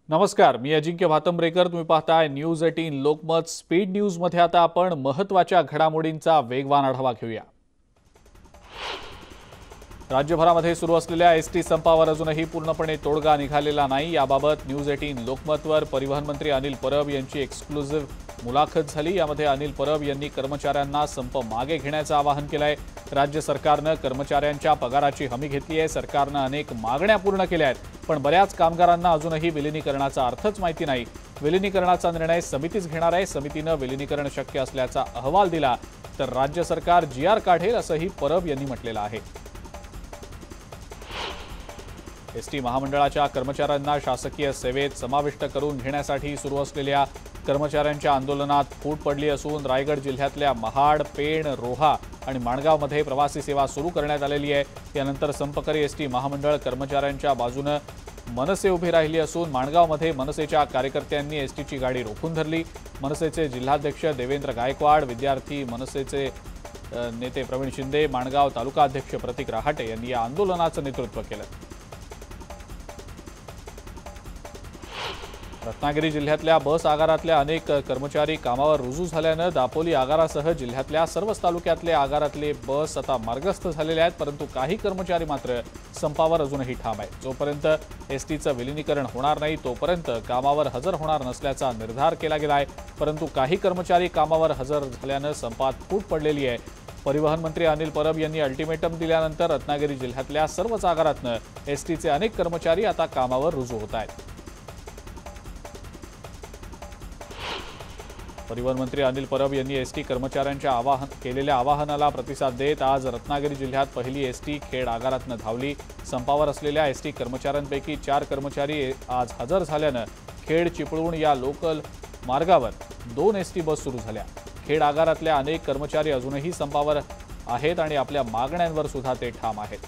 नमस्कार, मी अजिंक्य भातंब्रेकर. तुम्ही पाहताय न्यूज 18 लोकमत स्पीड न्यूज मध्ये. आता आपण महत्त्वाच्या घडामोडींचा वेगवान आढावा घेऊया. राज्यभरामध्ये सुरू असलेल्या एसटी संपावर अजूनही पूर्णपणे तोडगा निघालेला नाही. याबाबत न्यूज 18 लोकमतवर परिवहन मंत्री अनिल परब यांची एक्सक्लुझिव्ह मुलाखत झाली. यामध्ये अनिल परब यांनी कर्मचाऱ्यांना संप मागे घेण्याचं आवाहन केलंय. राज्य सरकारनं कर्मचाऱ्यांच्या पगाराची हमी घेतली आहे. सरकारनं अनेक मागण्या पूर्ण केल्या आहेत, पण बऱ्याच कामगारांना अजूनही विलिनीकरणाचा अर्थच माहिती नाही. विलिनीकरणाचा निर्णय समितीच घेणार आहे. समितीनं विलिनीकरण शक्य असल्याचा अहवाल दिला तर राज्य सरकार GR काढेल, असंही परब यांनी म्हटलेलं आहे. एसटी महामंडळाच्या कर्मचाऱ्यांना शासकीय सेवेत समाविष्ट करून घेण्यासाठी सुरू असलेल्या कर्मचाऱ्यांच्या आंदोलनात फूट पडली असून रायगड जिल्ह्यातल्या महाड, पेण, रोहा आणि माणगावमध्ये प्रवासी सेवा सुरू करण्यात आलेली आहे. यानंतर संपकरी एसटी महामंडळ कर्मचाऱ्यांच्या बाजूने मनसे उभी राहिली असून माणगावमध्ये मनसेच्या कार्यकर्त्यांनी एसटीची गाडी रोखून धरली. मनसेचे जिल्हाध्यक्ष देवेंद्र गायकवाड, विद्यार्थी मनसेचे नेते प्रवीण शिंदे, माणगाव तालुका अध्यक्ष प्रतीक रहाटे यांनी या आंदोलनाचं नेतृत्व केलं. रत्नागिरी जिल्ह्यातल्या बस आगारातल्या अनेक कर्मचारी कामावर रुजू झाल्यानं दापोली आगारासह जिल्ह्यातल्या सर्वच तालुक्यातले आगारातले बस आता मार्गस्थ झालेले आहेत. परंतु काही कर्मचारी मात्र संपावर अजूनही ठाम आहेत. जोपर्यंत एसटीचं विलिनीकरण होणार नाही तोपर्यंत कामावर हजर होणार नसल्याचा निर्धार केला गेला आहे. परंतु काही कर्मचारी कामावर हजर झाल्यानं संपात फूट पडलेली आहे. परिवहन मंत्री अनिल परब यांनी अल्टिमेटम दिल्यानंतर रत्नागिरी जिल्ह्यातल्या सर्वच आगारातनं एसटीचे अनेक कर्मचारी आता कामावर रुजू होत आहेत. परिवहन मंत्री अनिल परब यांनी एसटी कर्मचाऱ्यांच्या केलेल्या आवाहनाला प्रतिसाद देत आज रत्नागिरी जिल्ह्यात पहिली एसटी खेड आगारातनं धावली. संपावर असलेल्या एसटी कर्मचाऱ्यांपैकी 4 कर्मचारी आज हजर झाल्यानं खेड चिपळूण या लोकल मार्गावर 2 एसटी बस सुरू झाल्या. खेड आगारातल्या अनेक कर्मचारी अजूनही संपावर आहेत आणि आपल्या मागण्यांवर सुद्धा ते ठाम आहेत.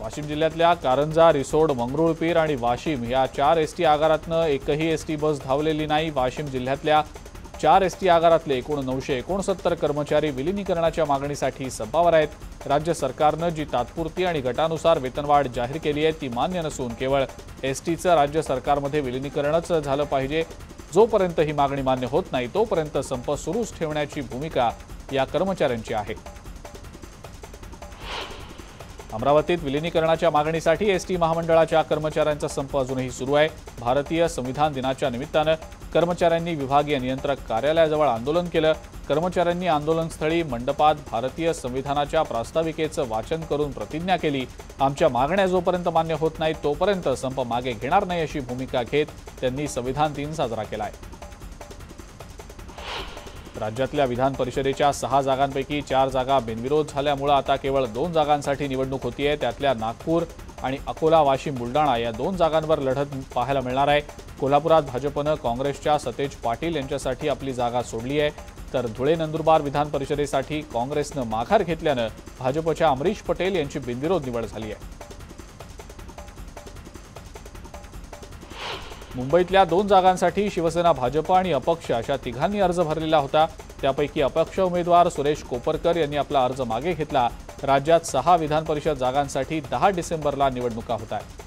वाशिम जिल्ह्यातल्या कारंजा, रिसोड, मंगरुळपीर आणि वाशिम या 4 एसटी आगारातनं एकही एसटी बस धावलेली नाही. वाशिम जिल्ह्यातल्या 4 एसटी आगारातले एकूण 969 कर्मचारी विलिनीकरणाच्या मागणीसाठी संपावर आहेत. राज्य सरकारनं जी तात्पुरती आणि गटानुसार वेतनवाढ जाहीर केली आहे ती मान्य नसून केवळ एसटीचं राज्य सरकारमध्ये विलिनीकरणच झालं पाहिजे. जोपर्यंत ही मागणी मान्य होत नाही तोपर्यंत संप सुरूच ठेवण्याची भूमिका या कर्मचाऱ्यांची आहे. अमरावतीत विलिनीकरणाच्या मागणीसाठी एसटी महामंडळाच्या कर्मचाऱ्यांचा संप अजूनही सुरू आहे. भारतीय संविधान दिनाच्या निमित्तानं कर्मचाऱ्यांनी विभागीय नियंत्रक कार्यालयाजवळ आंदोलन केलं. कर्मचाऱ्यांनी आंदोलनस्थळी मंडपात भारतीय संविधानाच्या प्रास्ताविकेचं वाचन करून प्रतिज्ञा केली. आमच्या मागण्या जोपर्यंत मान्य होत नाहीत तोपर्यंत संप मागे घेणार नाही अशी भूमिका घेत त्यांनी संविधान दिन साजरा केलाय. राज्यातल्या विधान परिषदेच्या 6 जागांपैकी 4 जागा बिनविरोध झाल्यामुळे आता केवळ 2 जागांसाठी निवडणूक होतीये. त्यातल्या नागपूर आणि अकोला, वाशिम, बुलडाणा या 2 जागांवर लढत पाहायला मिळणार आहे. कोल्हापुरात भाजपनं काँग्रेसच्या सतेज पाटील यांच्यासाठी आपली जागा सोडली आहे, तर धुळे, नंदुरबार विधान परिषदेसाठी काँग्रेसनं माघार घेतल्यानं भाजपच्या अमरीश पटेल यांची बिनविरोध निवड झाली आहे. मुंबईतल्या 2 जागांसाठी शिवसेना, भाजप आणि अपक्ष अशा तिघांनी अर्ज भरलेला होता. त्यापैकी अपक्ष उमेदवार सुरेश कोपरकर यांनी आपला अर्ज मागे घेतला. राज्यात 6 विधान परिषद जागांसाठी 10 डिसेंबरला निवडणुका होत आहेत.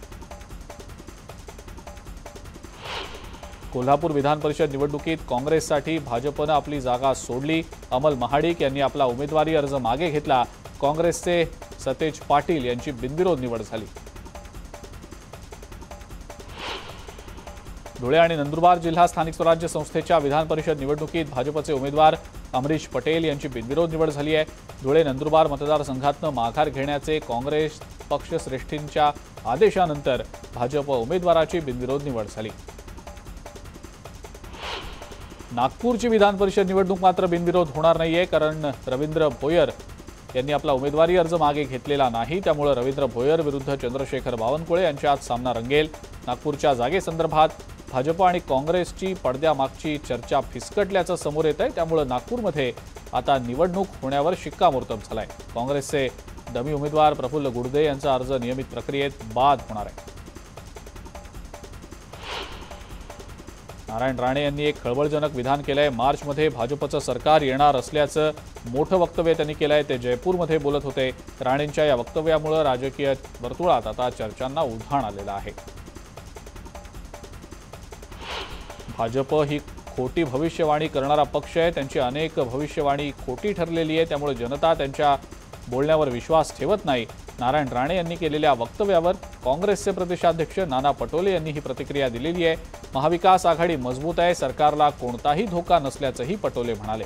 कोल्हापूर विधान परिषद निवडणुकीत काँग्रेससाठी भाजपनं आपली जागा सोडली. अमल महाडिक यांनी आपला उमेदवारी अर्ज मागे घेतला. काँग्रेसचे सतेज पाटील यांची बिनविरोध निवड झाली. धुळे आणि नंदुरबार जिल्हा स्थानिक स्वराज्य संस्थेच्या विधान परिषद निवडणुकीत भाजपचे उमेदवार अमरीश पटेल यांची बिनविरोध निवड झाली आहे. धुळे, नंदुरबार मतदारसंघातनं माघार घेण्याचे काँग्रेस पक्षश्रेष्ठींच्या आदेशानंतर भाजप उमेदवाराची बिनविरोध निवड झाली. नागपूरची विधान परिषद निवडणूक मात्र बिनविरोध होणार नाहीये, कारण रवींद्र भोयर यांनी आपला उमेदवारी अर्ज मागे घेतलेला नाही. त्यामुळे रवींद्र भोयर विरुद्ध चंद्रशेखर बावनकुळे यांच्यात सामना रंगेल. नागपूरच्या जागेसंदर्भात भाजप आणि काँग्रेसची पडद्यामागची चर्चा फिसकटल्याचं समोर येत आहे. त्यामुळे नागपूरमध्ये आता निवडणूक होण्यावर शिक्कामोर्तब झालाय. काँग्रेसचे डमी उमेदवार प्रफुल्ल गुडदे यांचा अर्ज नियमित प्रक्रियेत बाद होणार आहे. नारायण राणे यांनी एक खळबळजनक विधान केलंय। मार्चमध्ये भाजपचं सरकार येणार असल्याचं मोठं वक्तव्य त्यांनी केलंय। ते जयपूरमध्ये बोलत होते। राणेंच्या या वक्तव्यामुळे राजकीय वर्तुळात आता चर्चांना उधाण आलेलं आहे। भाजप ही खोटी भविष्यवाणी करणारा पक्ष आहे। त्यांची अनेक भविष्यवाणी खोटी ठरलेली आहे, त्यामुळे जनता त्यांच्या बोलण्यावर विश्वास ठेवत नाही। नारायण राणे यांनी केलेल्या वक्तव्यावर काँग्रेसचे प्रदेशाध्यक्ष नाना पटोले यांनी ही प्रतिक्रिया दिलेली आहे। महाविकास आघाडी मजबूत आहे, सरकारला कोणताही धोका नसल्याचंही पटोले म्हणाले।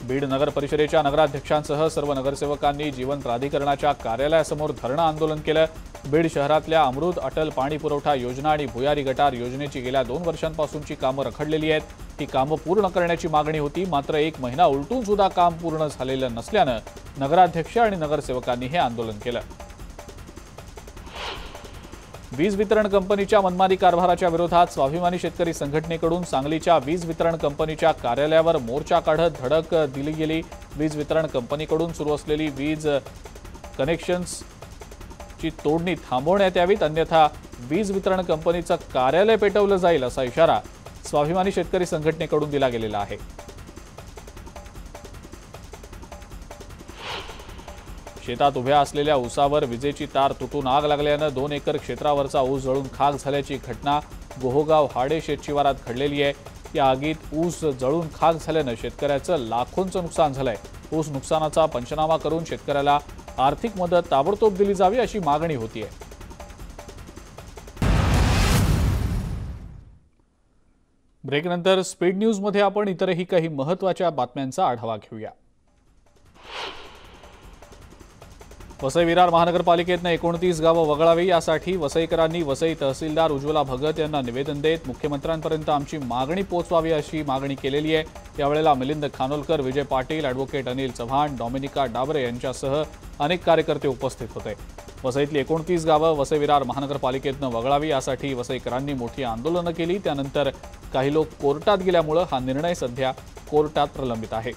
बीड नगर परिषदेच्या नगराध्यक्षांसह सर्व नगरसेवकांनी जीवन प्राधिकरणाच्या कार्यालयासमोर धरणं आंदोलन केलं। बीड शहरातल्या अमृत अटल पाणी पुरवठा योजना आणि भुयारी गटार योजनेची गेल्या 2 वर्षांपासूनची कामं रखडलेली आहेत। ती कामं पूर्ण करण्याची मागणी होती, मात्र 1 महिना उलटून सुद्धा काम पूर्ण झालेलं नसल्यानं नगराध्यक्ष आणि नगरसेवकांनी हे आंदोलन केलं। वीज वितरण कंपनीच्या मनमानी कारभाराच्या विरोधात स्वाभिमानी शेतकरी संघटनेकडून सांगलीच्या वीज वितरण कंपनीच्या कार्यालयावर मोर्चा काढत धडक दिली गेली। वीज वितरण कंपनीकडून सुरू असलेली वीज कनेक्शन्सची तोडणी थांबवण्यात यावीत, अन्यथा वीज वितरण कंपनीचं कार्यालय पेटवलं जाईल असा इशारा स्वाभिमानी शेतकरी संघटनेकडून दिला गेलेला आहे। शेतात उभ्या असलेल्या ऊसावर विजेची तार तुटून आग लागल्यानं 2 एकर क्षेत्रावरचा ऊस जळून खाक झाल्याची घटना गोहोगाव हाडे शेतशिवारात घडलेली आहे। या आगीत ऊस जळून खाक झाल्यानं शेतकऱ्याचं लाखोंचं नुकसान झालंय। ऊस नुकसानाचा पंचनामा करून शेतकऱ्याला आर्थिक मदत ताबडतोब दिली जावी अशी मागणी होतीये। ब्रेकनंतर स्पीड न्यूजमध्ये आपण इतरही काही महत्त्वाच्या बातम्यांचा आढावा घेऊया। वसई विरार महानगरपालिकेतनं 29 गावं वगळावी, यासाठी वसईकरांनी वसई तहसीलदार उज्ज्वला भगत यांना निवेदन देत मुख्यमंत्र्यांपर्यंत आमची मागणी पोहोचवावी अशी मागणी केलेली आहे। यावेळेला मिलिंद खानोलकर, विजय पाटील, ॲडव्होकेट अनिल चव्हाण, डॉमिनिका डाबरे यांच्यासह अनेक कार्यकर्ते उपस्थित होते। वसईतली 29 गावं वसई विरार महानगरपालिकेतनं वगळावी, यासाठी वसईकरांनी मोठी आंदोलनं केली। त्यानंतर काही लोक कोर्टात गेल्यामुळे हा निर्णय सध्या कोर्टात प्रलंबित आहे।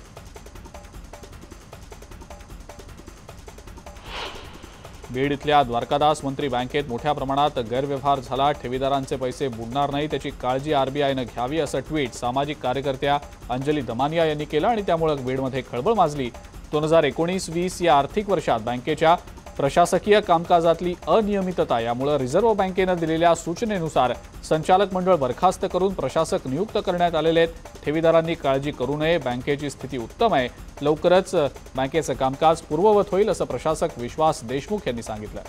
बीड इथल्या द्वारकादास मंत्री बँकेत मोठ्या प्रमाणात गैरव्यवहार झाला। ठेवीदारांचे पैसे बुडणार नाही त्याची काळजी आरबीआयनं घ्यावी असं ट्विट सामाजिक कार्यकर्त्या अंजली दमानिया यांनी केलं आणि त्यामुळे बीडमध्ये खळबळ माजली। 2019-20 या आर्थिक वर्षात बँकेच्या प्रशासकीय कामकाजातली अनियमितता यामुळे रिझर्व्ह बँकेनं दिलेल्या सूचनेनुसार संचालक मंडळ बरखास्त करून प्रशासक नियुक्त करण्यात आलेले आहेत। ठेवीदारांनी काळजी करू नये, बँकेची स्थिती उत्तम आहे, लवकरच बँकेचं कामकाज पूर्ववत होईल असं प्रशासक विश्वास देशमुख यांनी सांगितलं।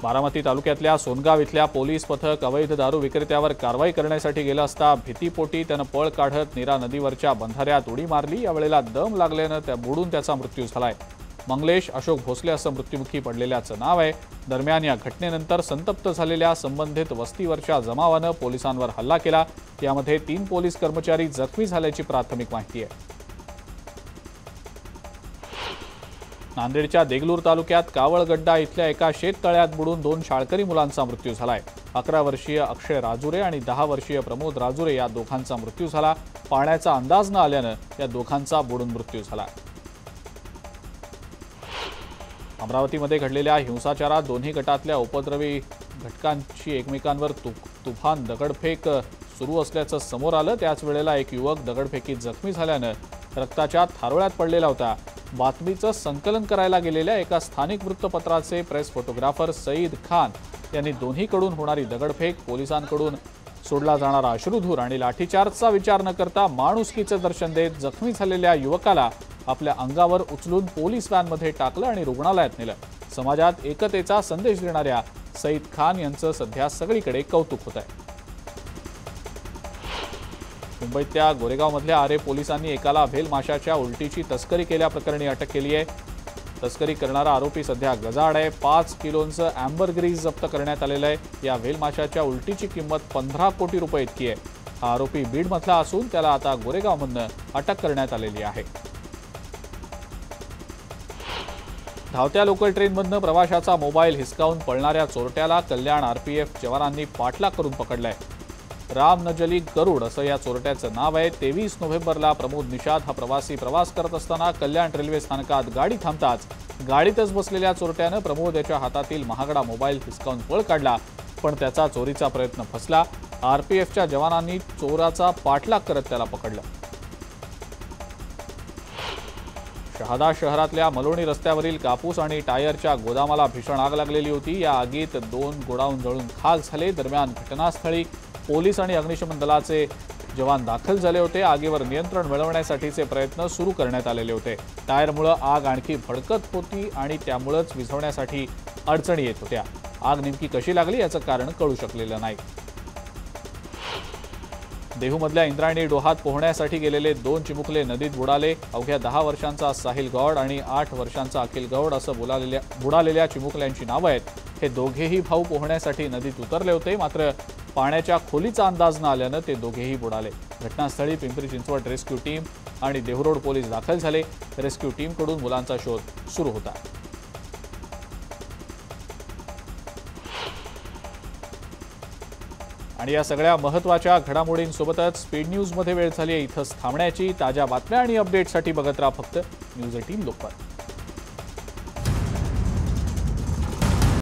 बारामती तालुक्यातल्या सोनगाव इथल्या पोलीस पथक अवैध दारू विक्रेत्यावर कारवाई करण्यासाठी गेलं असता भीतीपोटी त्यानं पळ काढत नीरा नदीवरच्या बंधाऱ्यात उडी मारली। यावेळेला दम लागल्यानं त्या बुडून त्याचा मृत्यू झालाय। मंगलेश अशोक भोसले असं मृत्युमुखी पडलेल्याचं नाव आहे। दरम्यान या घटनेनंतर संतप्त झालेल्या संबंधित वस्तीवरच्या जमावानं पोलिसांवर हल्ला केला। यामध्ये 3 पोलीस कर्मचारी जखमी झाल्याची प्राथमिक माहिती आहे। नांदेडच्या देगलूर तालुक्यात कावळगड्डा इथल्या एका शेततळ्यात बुडून 2 शाळकरी मुलांचा मृत्यू झालाय। 11 वर्षीय अक्षय राजुरे आणि 10 वर्षीय प्रमोद राजुरे या दोघांचा मृत्यू झाला। पाण्याचा अंदाज न आल्यानं या दोघांचा बुडून मृत्यू झाला। अमरावतीमध्ये घडलेल्या हिंसाचारात दोन्ही गटातल्या उपद्रवी घटकांची एकमेकांवर तुफान दगडफेक सुरू असल्याचं समोर आलं। त्याच वेळेला एक युवक दगडफेकीत जखमी झाल्यानं रक्ताच्या थारोळ्यात पडलेला होता। बातमीचं संकलन करायला गेलेल्या एका स्थानिक वृत्तपत्राचे प्रेस फोटोग्राफर सईद खान यांनी दोन्हीकडून होणारी दगडफेक, पोलिसांकडून सोडला जाणारा अश्रुधूर आणि लाठीचार्जचा विचार न करता माणुसकीचं दर्शन देत जखमी झालेल्या युवकाला आपल्या अंगावर उचलून पोलीस व्हॅनमध्ये टाकलं आणि रुग्णालयात नेलं। समाजात एकतेचा संदेश देणाऱ्या सईद खान यांचं सध्या सगळीकडे कौतुक होत आहे। मुंबईतल्या गोरेगावमधल्या आरे पोलिसांनी एकाला व्हेल माशाच्या उलटीची तस्करी केल्याप्रकरणी अटक केली आहे। तस्करी करणारा आरोपी सध्या गजाआड आहे। 5 किलोंचं अँबरग्रीस जप्त करण्यात आलेलं आहे। या व्हेल माशाच्या उलटीची किंमत 15 कोटी रुपये इतकी आहे। हा आरोपी बीडमधला असून त्याला आता गोरेगावमधनं अटक करण्यात आलेली आहे। धावत्या लोकल ट्रेनमधनं प्रवाशाचा मोबाईल हिसकावून पळणाऱ्या चोरट्याला कल्याण आरपीएफ जवानांनी पाठलाग करून पकडलाय। राम नजली गरुड असं या चोरट्याचं नाव आहे। 23 नोव्हेंबरला प्रमोद निषाद हा प्रवासी प्रवास करत असताना कल्याण रेल्वे स्थानकात गाडी थांबताच गाडीतच बसलेल्या चोरट्यानं प्रमोद याच्या हातातील महागडा मोबाईल हिसकावून पळ काढला, पण त्याचा चोरीचा प्रयत्न फसला। आरपीएफच्या जवानांनी चोराचा पाठलाग करत त्याला पकडलं। शहादा शहरातल्या मलोणी रस्त्यावरील कापूस आणि टायरच्या गोदामाला भीषण आग लागलेली होती। या आगीत 2 गोडाऊन जळून खाक झाले। दरम्यान घटनास्थळी पोलीस आणि अग्निशमन दलाचे जवान दाखल झाले होते। आगीवर नियंत्रण मिळवण्यासाठीचे प्रयत्न सुरू करण्यात आलेले होते। टायरमुळे आग आणखी भडकत होती आणि त्यामुळेच विझवण्यासाठी अडचणी येत होत्या। आग नेमकी कशी लागली याचं कारण कळू शकलेलं नाही। देहूमधल्या इंद्रायणी डोहात पोहण्यासाठी गेलेले 2 चिमुकले नदीत बुडाले। अवघ्या 10 वर्षांचा साहिल गौड आणि 8 वर्षांचा अखिल गौड असं बुडालेल्या चिमुकल्यांची नावं आहेत। हे दोघेही भाऊ पोहण्यासाठी नदीत उतरले होते, मात्र पाण्याच्या खोलीचा अंदाज न आल्यानं ते दोघेही बुडाले। घटनास्थळी पिंपरी चिंचवड रेस्क्यू टीम आणि देहरोड पोलीस दाखल झाले। रेस्क्यू टीमकडून मुलांचा शोध सुरू होता। आणि या सगळ्या महत्त्वाच्या घडामोडींसोबतच स्पीड न्यूजमध्ये वेळ झाली आहे इथंच थांबण्याची। ताज्या बातम्या आणि अपडेट्ससाठी बघत राहा फक्त न्यूज 18 लोकमत।